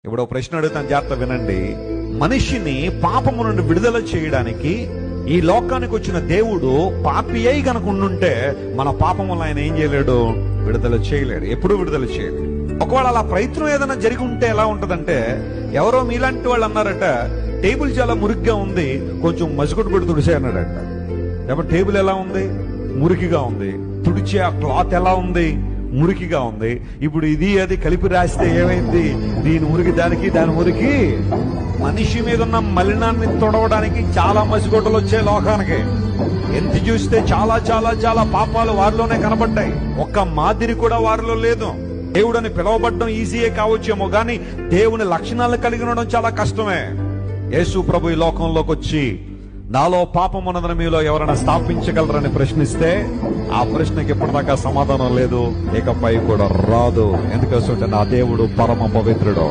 ఇప్పుడు ప్రశ్న అడుగుతాను, జాగ్రత్త వినండి. మనిషిని పాపము నుండి విడుదల చేయడానికి ఈ లోకానికి వచ్చిన దేవుడు పాపి అయి గనక ఉండుంటే మన పాపములు ఆయన ఏం చేయలేడు, విడుదల చేయలేడు, ఎప్పుడు విడుదల చేయలేడు. ఒకవేళ అలా ప్రయత్నం ఏదైనా జరిగి ఉంటే ఎలా ఉంటదంటే, ఎవరో మీలాంటి వాళ్ళు అన్నారట, టేబుల్ చాలా మురికిగా ఉంది, కొంచెం మసికొట్టు పెట్టి తుడిసే అన్నాడట. కాబట్టి టేబుల్ ఎలా ఉంది, మురికిగా ఉంది. తుడిచే ఆ క్లాత్ ఎలా ఉంది, మురికిగా ఉంది. ఇప్పుడు ఇది అది కలిపి రాస్తే ఏమైంది, దీని మురికి దానికి, దాని మురికి. మనిషి మీద ఉన్న మలినాన్ని తొడవడానికి చాలా మసిగొడ్డలు వచ్చాయి లోకానికి. ఎంత చూస్తే చాలా చాలా చాలా పాపాలు వారిలోనే కనబడ్డాయి. ఒక్క మాదిరి కూడా వారిలో లేదు. దేవుడని పిలవబడ్డం ఈజీయే కావచ్చేమో, గాని దేవుని లక్షణాలు కలిగి ఉండడం చాలా కష్టమే. యేసు ప్రభు ఈ లోకంలోకి వచ్చి నాలో పాపం ఉన్నదని మీలో ఎవరైనా స్థాపించగలరని ప్రశ్నిస్తే ఆ ప్రశ్నకి ఇప్పటిదాకా సమాధానం లేదు, ఇకపై కూడా రాదు. ఎందుకంటే నా దేవుడు పరమ పవిత్రుడు.